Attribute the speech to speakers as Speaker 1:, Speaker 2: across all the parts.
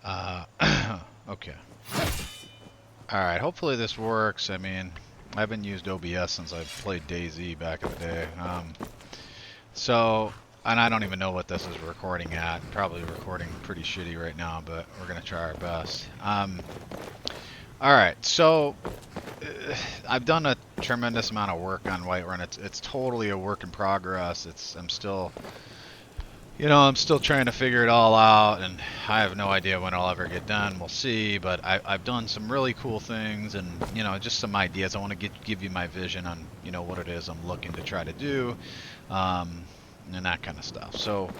Speaker 1: Uh, okay. Alright, hopefully this works. I mean, I haven't used OBS since I played DayZ back in the day. So, and I don't even know what this is recording at. Probably recording pretty shitty right now, but we're going to try our best. Alright, so I've done a tremendous amount of work on Whiterun. It's totally a work in progress. I'm still I'm still trying to figure it all out, and I have no idea when I'll ever get done. We'll see, but I've done some really cool things, and just some ideas. I want to give you my vision on what it is I'm looking to try to do, um, and that kind of stuff. So,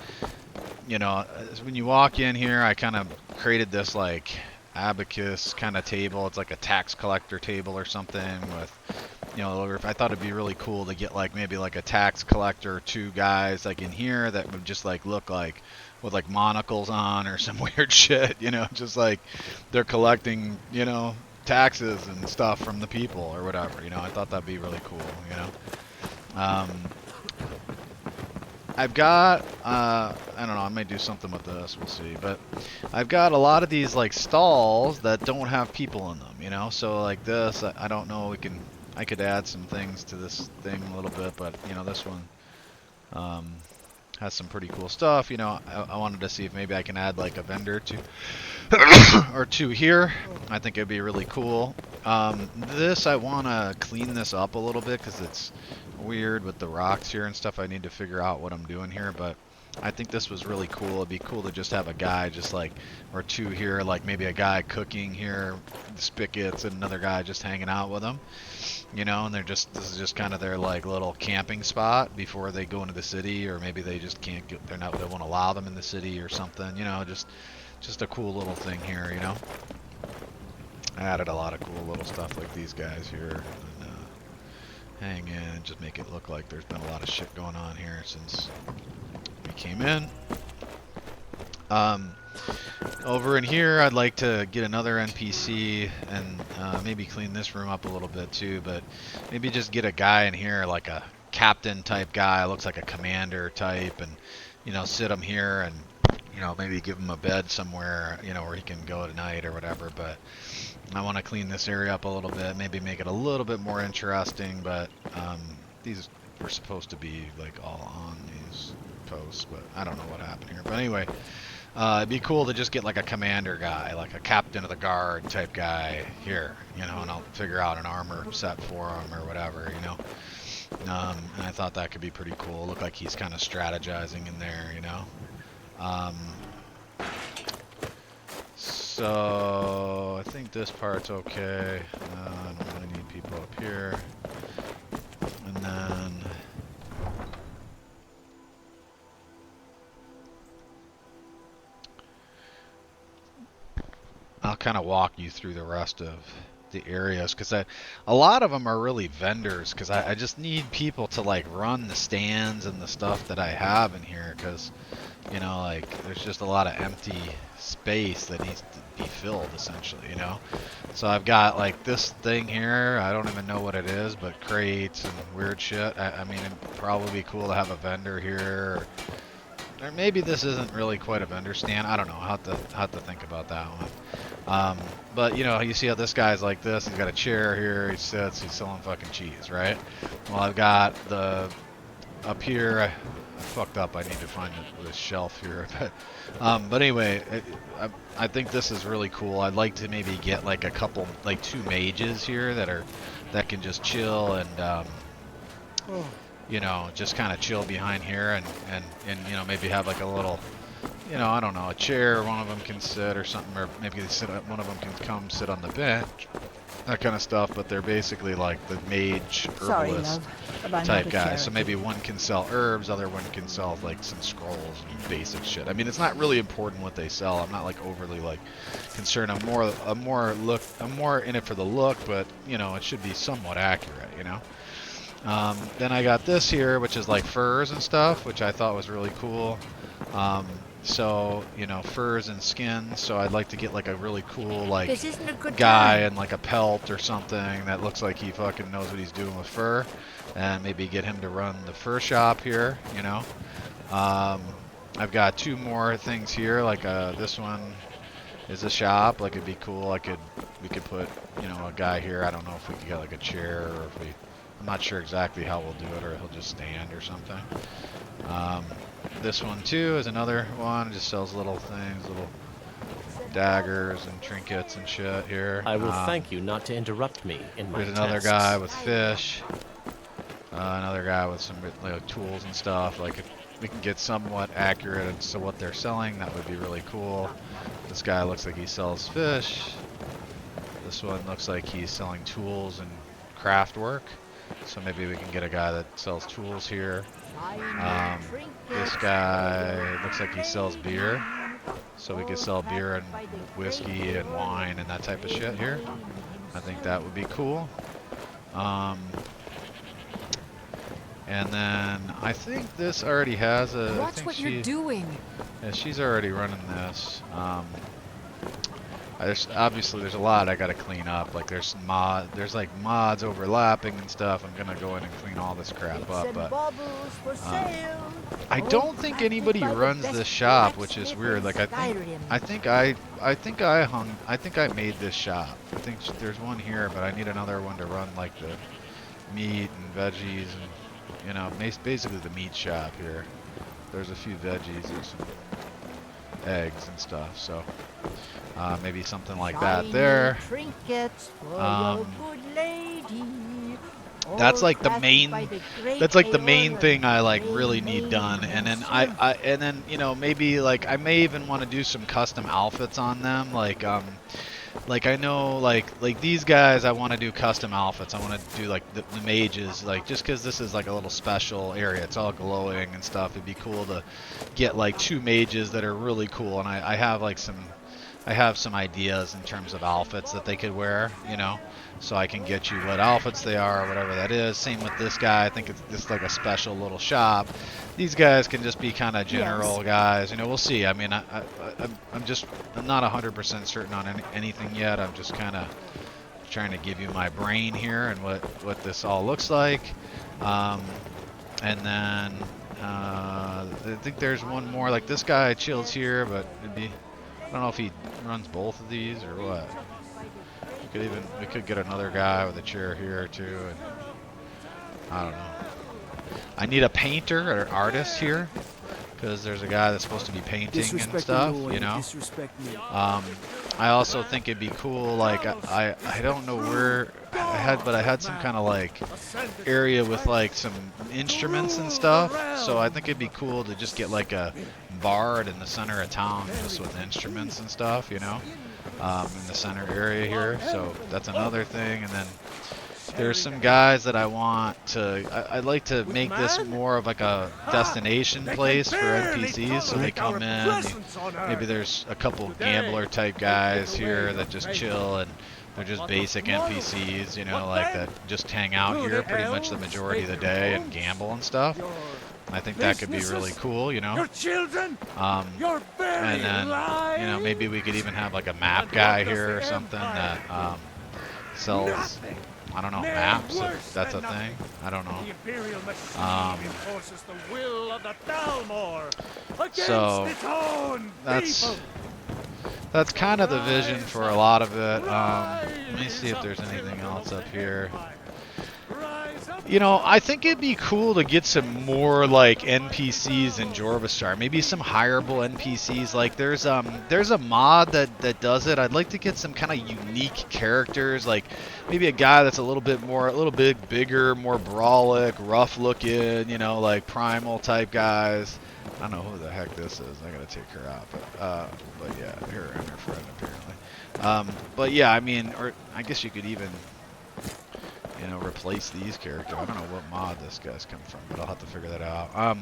Speaker 1: when you walk in here, I kind of created this like abacus kind of table. It's like a tax collector table or something with I thought it'd be really cool to get like maybe like a tax collector or two guys like in here that would just like look like with like monocles on or some weird shit, just like they're collecting, taxes and stuff from the people or whatever, I thought that'd be really cool. Um, I've got, I don't know, I might do something with this, we'll see, but I've got a lot of these like stalls that don't have people in them, so like this, I don't know, I could add some things to this thing a little bit, but this one um, has some pretty cool stuff, I wanted to see if maybe I can add like a vendor to or two here. I think it'd be really cool. This, I want to clean this up a little bit because it's weird with the rocks here and stuff. I need to figure out what I'm doing here, but I think this was really cool. It'd be cool to just have a guy just like, or two here, like maybe a guy cooking here, the spigots, and another guy just hanging out with them, and this is just kind of their like little camping spot before they go into the city, or maybe they just can't get, they won't allow them in the city or something, just a cool little thing here. I added a lot of cool little stuff like these guys here. And, hang in and just make it look like there's been a lot of shit going on here since we came in. Over in here, I'd like to get another NPC and maybe clean this room up a little bit too, but maybe just get a guy in here, like a captain type guy, looks like a commander type, and sit him here and maybe give him a bed somewhere, where he can go at night or whatever. But I want to clean this area up a little bit, maybe make it a little bit more interesting, but these were supposed to be like all on these posts, but I don't know what happened here. But anyway, it'd be cool to just get like a commander guy, like a captain of the guard type guy here, and I'll figure out an armor set for him or whatever. And I thought that could be pretty cool. Look like he's kind of strategizing in there. So I think this part's okay. I don't really need people up here. And then I'll kind of walk you through the rest of the areas, because a lot of them are really vendors, because I just need people to like run the stands and the stuff that I have in here, because like there's just a lot of empty space that needs to be filled essentially, so I've got like this thing here, I don't even know what it is, but crates and weird shit. I mean, it'd probably be cool to have a vendor here, or maybe this isn't really quite a vendor stand. I don't know. I'll have to think about that one. But you see how this guy's like this. He's got a chair here. He sits. He's selling fucking cheese, right? Well, I've got the up here. I fucked up. I need to find this shelf here. But anyway, I think this is really cool. I'd like to maybe get like a couple, like two mages here that can just chill and just kind of chill behind here and maybe have like a little, I don't know, a chair one of them can sit or something, or maybe one of them can come sit on the bench, that kind of stuff. But they're basically like the mage herbalist type guys. So maybe one can sell herbs, other one can sell like some scrolls and basic shit. I mean, it's not really important what they sell. I'm not like overly like concerned. I'm more in it for the look, but it should be somewhat accurate. Then I got this here, which is like furs and stuff, which I thought was really cool. So, furs and skins. So I'd like to get like a really cool like guy in like a pelt or something that looks like he fucking knows what he's doing with fur, and maybe get him to run the fur shop here. I've got two more things here, like this one is a shop. Like it'd be cool. We could put, you know, a guy here. I don't know if we could get like a chair or if we. I'm not sure exactly how we'll do it, or he'll just stand or something. This one too is another one. It just sells little things, little daggers and trinkets and shit here.
Speaker 2: I will thank you not to interrupt me in my
Speaker 1: There's another
Speaker 2: tasks.
Speaker 1: guy with fish. Another guy with some tools and stuff. Like if we can get somewhat accurate as to what they're selling, that would be really cool. This guy looks like he sells fish. This one looks like he's selling tools and craft work. So maybe we can get a guy that sells tools here. This guy looks like he sells beer. So we could sell beer and whiskey and wine and that type of shit here. I think that would be cool. And then I think this already has a.
Speaker 3: Watch what you're doing.
Speaker 1: Yeah, she's already running this. Obviously there's a lot I gotta clean up. Like there's like mods overlapping and stuff. I'm gonna go in and clean all this crap up. But I don't think anybody runs this shop, which is weird. Like I think I made this shop. I think there's one here, but I need another one to run like the meat and veggies and, you know, basically the meat shop here. There's a few veggies and some eggs and stuff, so maybe something like that there. That's like the main thing I like really need done. And then you know, maybe like I may even want to do some custom outfits on them, like I know like these guys, I want to do custom outfits. I want to do like the mages, like just because this is like a little special area. It's all glowing and stuff. It'd be cool to get like 2 mages that are really cool. And I have like some ideas in terms of outfits that they could wear, you know, so I can get you what outfits they are or whatever that is. Same with this guy. I think it's just like a special little shop. These guys can just be kind of general guys, you know. We'll see. I mean, I'm not 100% certain on anything yet. I'm just kind of trying to give you my brain here and what this all looks like. And then I think there's one more. Like this guy chills here, but it'd be, I don't know if he runs both of these or what. We could get another guy with a chair here too, and I don't know. I need a painter or an artist here, because there's a guy that's supposed to be painting and stuff, you know. I also think it'd be cool, like I don't know where I had some kind of like area with like some instruments and stuff, so I think it'd be cool to just get like a bard in the center of town just with instruments and stuff, you know, in the center area here. So that's another thing. And then there's some guys that I want to, I'd like to make this more of like a destination place for NPCs, so they come in. Maybe there's a couple gambler type guys here that just chill, and they're just basic NPCs, you know, like that just hang out here pretty much the majority of the day and gamble and stuff. I think that could be really cool, you know. And then, you know, maybe we could even have like a map guy here or something that sells, I don't know, maps, if that's a thing. I don't know. So that's kind of the vision for a lot of it. Let me see if there's anything else up here. You know, I think it'd be cool to get some more like NPCs in Jorvastar. Maybe some hireable NPCs. Like there's a mod that does it. I'd like to get some kind of unique characters, like maybe a guy that's a little bit bigger, more brawlic, rough looking, you know, like primal type guys. I don't know who the heck this is. I gotta take her out, but yeah, her and her friend apparently. But yeah, I mean, or I guess you could even, you know, replace these characters. I don't know what mod this guy's come from, but I'll have to figure that out.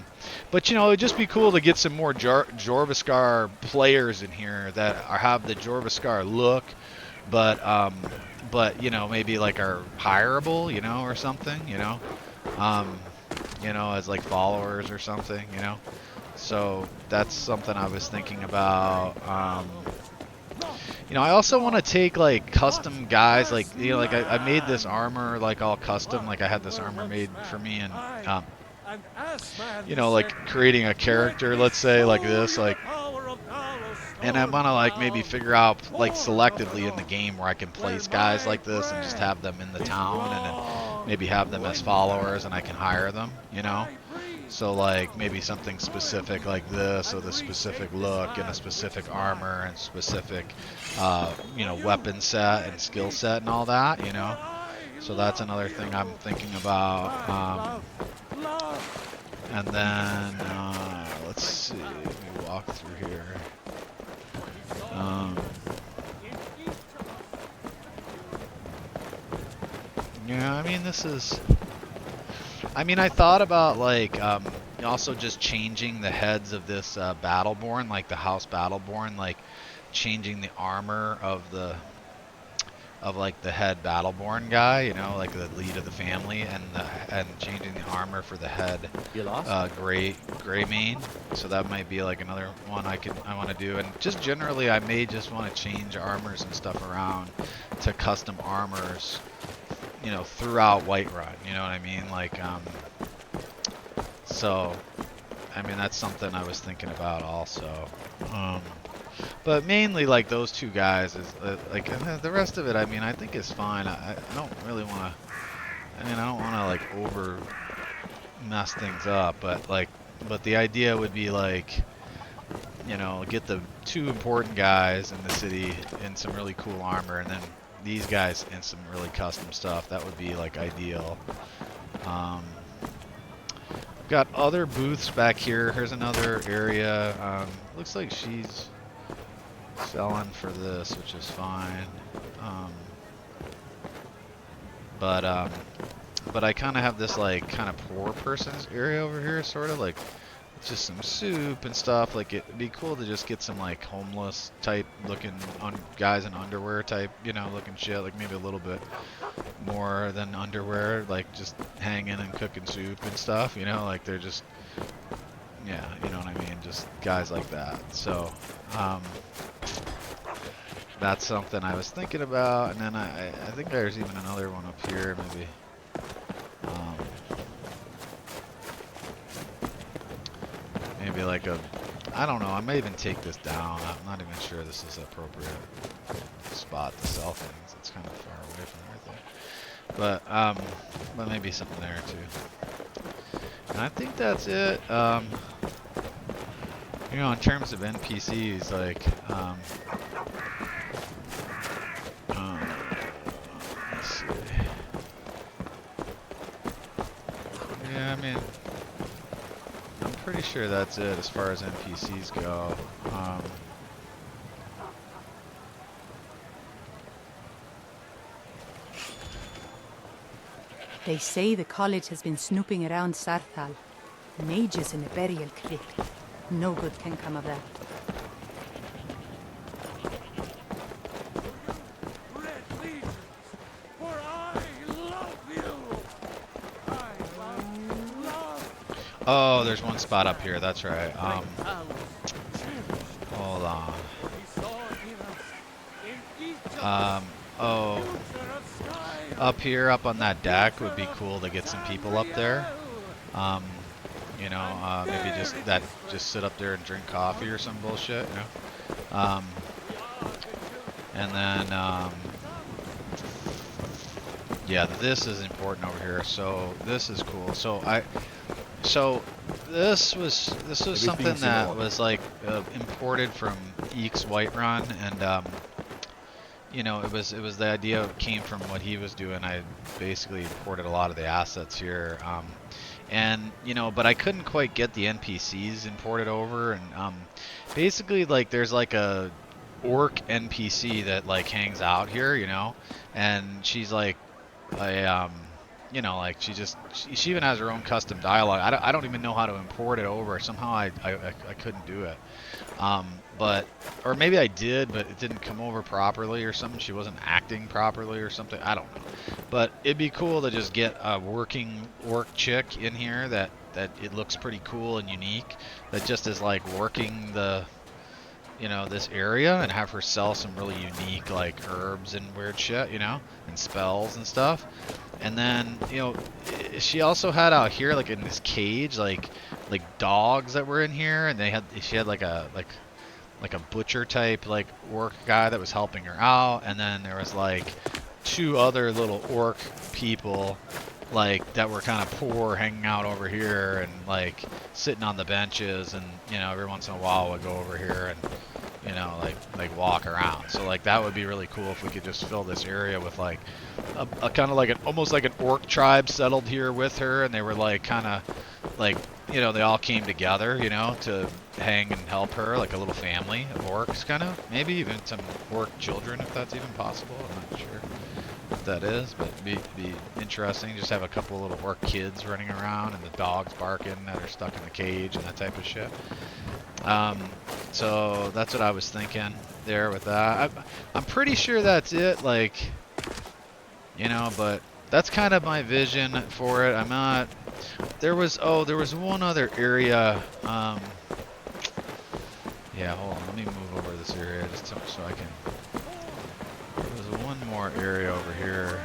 Speaker 1: But you know, it'd just be cool to get some more Jorvascar players in here that have the Jorvascar look, but you know, maybe like are hireable, you know, or something, you know, as like followers or something, you know. So that's something I was thinking about. You know, I also want to take like custom guys, like, you know, like I made this armor like all custom, like I had this armor made for me, and you know, like creating a character, let's say like this, like And I want to like maybe figure out like selectively in the game where I can place guys like this and just have them in the town and then maybe have them as followers and I can hire them, you know? So like maybe something specific like this with a specific look and a specific armor and specific, you know, weapon set and skill set and all that, you know? So that's another thing I'm thinking about. And then, let's see, let me walk through here. Yeah, I mean, this is... I mean, I thought about, like, also just changing the heads of this Battleborn, like the House Battleborn, like, changing the armor of the... of like the head Battleborn guy, you know, like the lead of the family, and changing the armor for the head gray mane. So that might be like another one I want to do. And just generally, I may just want to change armors and stuff around to custom armors, you know, throughout Whiterun. You know what I mean? Like, so, I mean, that's something I was thinking about also. But mainly, like, those two guys is, like, the rest of it, I mean, I think is fine. I don't really want to, I mean, I don't want to, like, over mess things up, but, like, but the idea would be, like, you know, get the two important guys in the city in some really cool armor, and then these guys in some really custom stuff. That would be, like, ideal. Got other booths back here. Here's another area. Looks like she's selling for this, which is fine. But I kind of have this like kind of poor person's area over here, sort of like just some soup and stuff. Like it'd be cool to just get some like homeless type looking guys in underwear type, you know, looking shit. Like maybe a little bit more than underwear, like just hanging and cooking soup and stuff. You know, like they're just, yeah, you know what I mean, just guys like that. So. That's something I was thinking about, and then I think there's even another one up here, maybe. Maybe like a, I don't know, I may even take this down. I'm not even sure this is an appropriate spot to sell things. It's kind of far away from everything. But maybe something there too. And I think that's it. You know, in terms of NPCs, like, let's see. Yeah, I mean, I'm pretty sure that's it as far as NPCs go.
Speaker 3: They say the college has been snooping around Sarthal. Mages in a burial crypt. No good can come of that.
Speaker 1: Oh, there's one spot up here. That's right. Hold on. Oh, up here, up on that deck would be cool to get some people up there. You know, maybe just sit up there and drink coffee or some bullshit, you know. And then, yeah, this is important over here. So this is cool. So this was something that was like imported from Eek's Whiterun, and you know, it was the idea came from what he was doing. I basically imported a lot of the assets here. And, you know, but I couldn't quite get the NPCs imported over, and basically, like, there's like a orc NPC that like hangs out here, you know, and she's like you know, like she even has her own custom dialogue. I don't even know how to import it over. Somehow I couldn't do it. Or maybe I did, but it didn't come over properly or something. She wasn't acting properly or something. I don't know. But it'd be cool to just get a working orc chick in here that it looks pretty cool and unique. That just is like working the, you know, this area, and have her sell some really unique like herbs and weird shit, you know, and spells and stuff. And then, you know, she also had out here like in this cage like dogs that were in here, and she had like like a butcher type like orc guy that was helping her out, and then there was like two other little orc people like that were kind of poor hanging out over here and like sitting on the benches, and you know every once in a while would go over here and you know like walk around. So like that would be really cool if we could just fill this area with like a kind of like an almost like an orc tribe settled here with her, and they were like kind of like, you know, they all came together, you know, to hang and help her, like a little family of orcs, kind of. Maybe even some orc children, if that's even possible. I'm not sure what that is, but be interesting. Just have a couple little orc kids running around and the dogs barking that are stuck in the cage and that type of shit. So that's what I was thinking there with that. I'm pretty sure that's it, like, you know, but that's kind of my vision for it. I'm not... There was one other area. Yeah, hold on. Let me move over this area just so I can. There was one more area over here.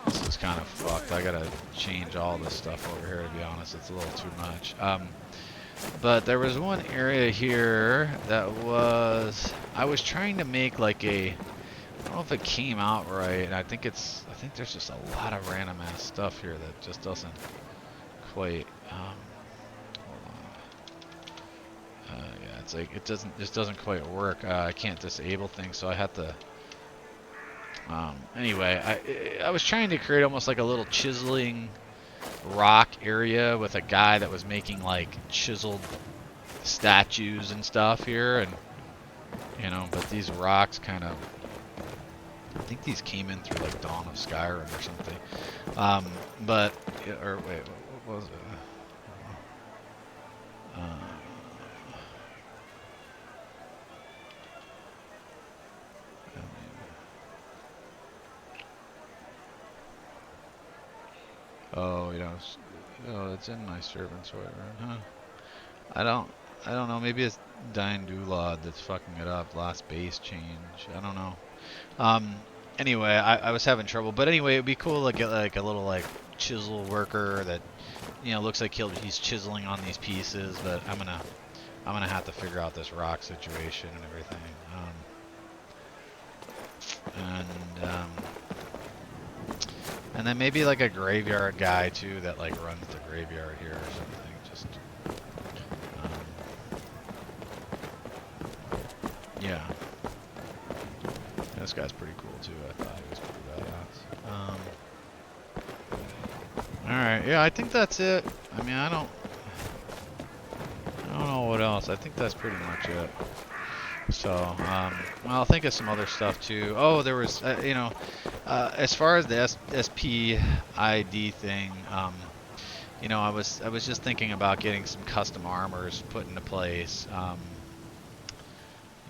Speaker 1: This is kind of fucked. I gotta change all this stuff over here. To be honest, it's a little too much. But there was one area here that was. I was trying to make like a. I don't know if it came out right. I think there's just a lot of random ass stuff here that just doesn't quite. Hold on. Yeah, it's like it just doesn't quite work. I can't disable things, so I have to. Anyway, I was trying to create almost like a little chiseling rock area with a guy that was making like chiseled statues and stuff here, and you know, but these rocks kind of. I think these came in through like Dawn of Skyrim or something. Or wait, what was it? Oh, you know, it's in my servant's Whiterun, huh? I don't know. Maybe it's Dying Dulad that's fucking it up. Last base change. I don't know. Anyway, I was having trouble, but anyway, it'd be cool to get like a little like chisel worker that, you know, looks like he's chiseling on these pieces. But I'm gonna have to figure out this rock situation and everything. And then maybe like a graveyard guy too that like runs the graveyard here or something. Just yeah. This guy's pretty cool too. I thought he was pretty badass. Alright, yeah, I think that's it. I mean, I don't know what else. I think that's pretty much it. So, well, I'll think of some other stuff too. Oh, there was, you know, as far as the SPID thing, you know, I was just thinking about getting some custom armors put into place,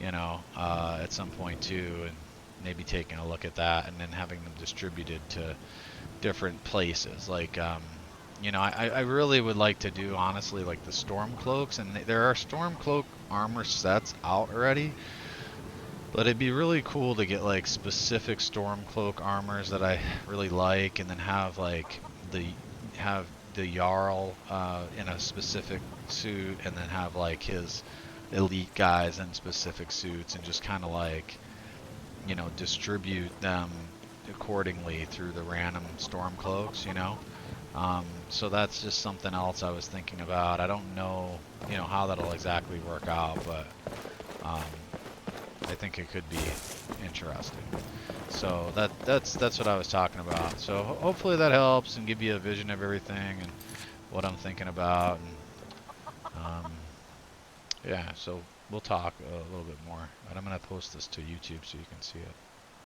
Speaker 1: you know, at some point too, and maybe taking a look at that and then having them distributed to different places. Like, you know, I really would like to do, honestly, like the storm cloaks, and there are storm cloak armor sets out already, but it'd be really cool to get like specific storm cloak armors that I really like, and then have like the Jarl in a specific suit, and then have like his elite guys in specific suits, and just kind of like, you know, distribute them accordingly through the random storm cloaks, you know. So that's just something else I was thinking about. I don't know, you know, how that'll exactly work out, but I think it could be interesting. So that's what I was talking about. So hopefully that helps and give you a vision of everything and what I'm thinking about. And yeah, so we'll talk a little bit more. But I'm gonna post this to YouTube so you can see it.